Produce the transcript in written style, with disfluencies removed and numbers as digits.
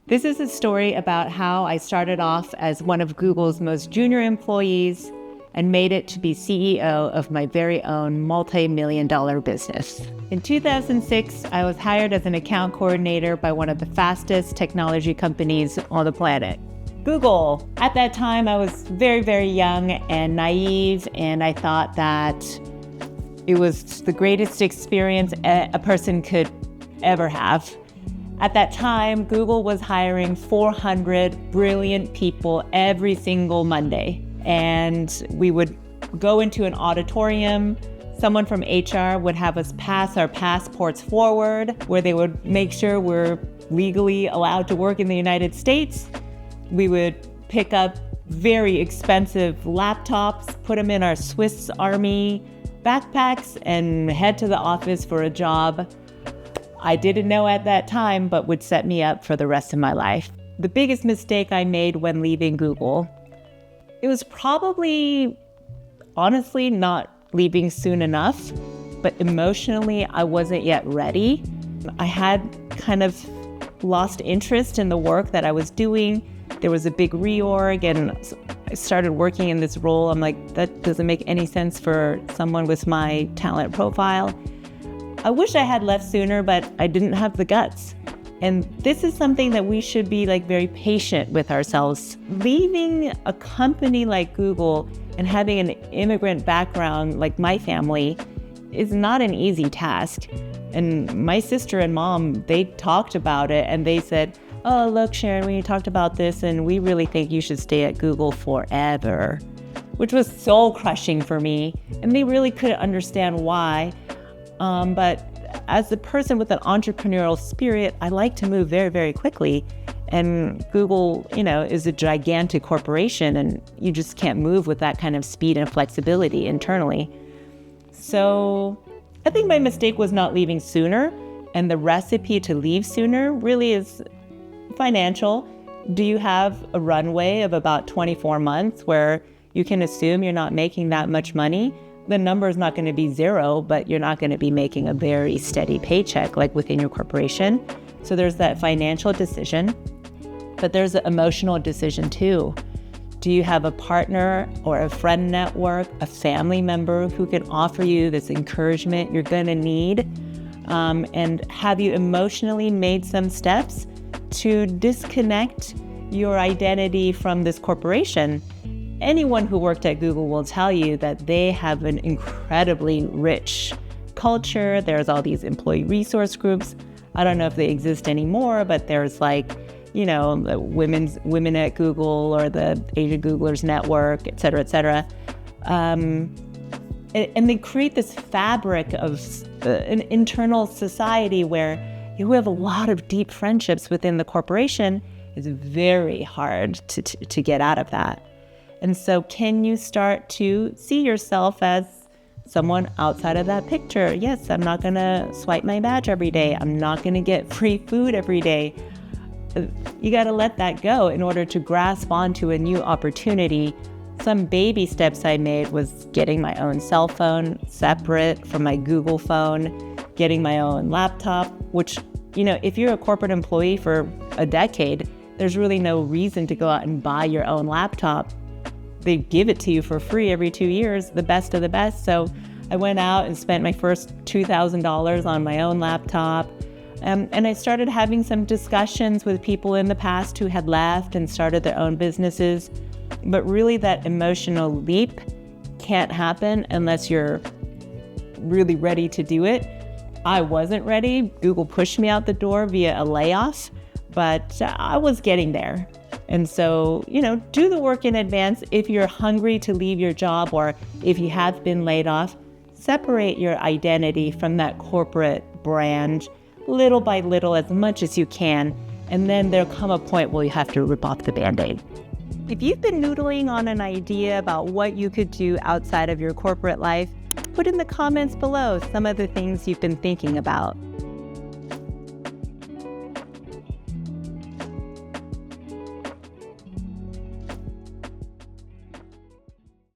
This is a story about how I started off as one of Google's most junior employees and made it to be CEO of my very own multi-million-dollar business. In 2006, I was hired as an account coordinator by one of the fastest technology companies on the planet, Google. At that time, I was very, very young and naive, and I thought that it was the greatest experience a person could ever have. At that time, Google was hiring 400 brilliant people every single Monday. And we would go into an auditorium. Someone from HR would have us pass our passports forward, where they would make sure we're legally allowed to work in the United States. We would pick up very expensive laptops, put them in our Swiss Army backpacks, and head to the office for a job I didn't know at that time, but would set me up for the rest of my life. The biggest mistake I made when leaving Google, it was probably, honestly, not leaving soon enough, but emotionally, I wasn't yet ready. I had kind of lost interest in the work that I was doing. There was a big reorg, and I started working in this role. I'm like, that doesn't make any sense for someone with my talent profile. I wish I had left sooner, but I didn't have the guts. And this is something that we should be very patient with ourselves. Leaving a company like Google and having an immigrant background like my family is not an easy task. And my sister and mom, they talked about it and they said, oh, look, Sharon, we talked about this and we really think you should stay at Google forever, which was soul crushing for me. And they really couldn't understand why. But as a person with an entrepreneurial spirit, I like to move very, very quickly. And Google, is a gigantic corporation, and you just can't move with that kind of speed and flexibility internally. So I think my mistake was not leaving sooner. And the recipe to leave sooner really is financial. Do you have a runway of about 24 months where you can assume you're not making that much money? The number is not going to be zero, but you're not going to be making a very steady paycheck like within your corporation. So there's that financial decision, but there's an emotional decision too. Do you have a partner or a friend network, a family member who can offer you this encouragement you're going to need? And have you emotionally made some steps to disconnect your identity from this corporation? Anyone who worked at Google will tell you that they have an incredibly rich culture. There's all these employee resource groups. I don't know if they exist anymore, but there's the women at Google or the Asian Googlers Network, et cetera, et cetera. And they create this fabric of an internal society where you have a lot of deep friendships within the corporation. It's very hard to get out of that. And so can you start to see yourself as someone outside of that picture? Yes, I'm not going to swipe my badge every day. I'm not going to get free food every day. You got to let that go in order to grasp onto a new opportunity. Some baby steps I made was getting my own cell phone separate from my Google phone, getting my own laptop, which, if you're a corporate employee for a decade, there's really no reason to go out and buy your own laptop. They give it to you for free every 2 years, the best of the best. So I went out and spent my first $2,000 on my own laptop. And I started having some discussions with people in the past who had left and started their own businesses. But really that emotional leap can't happen unless you're really ready to do it. I wasn't ready. Google pushed me out the door via a layoff, but I was getting there. And so, do the work in advance. If you're hungry to leave your job or if you have been laid off, separate your identity from that corporate brand little by little, as much as you can. And then there'll come a point where you have to rip off the Band-Aid. If you've been noodling on an idea about what you could do outside of your corporate life, put in the comments below some of the things you've been thinking about.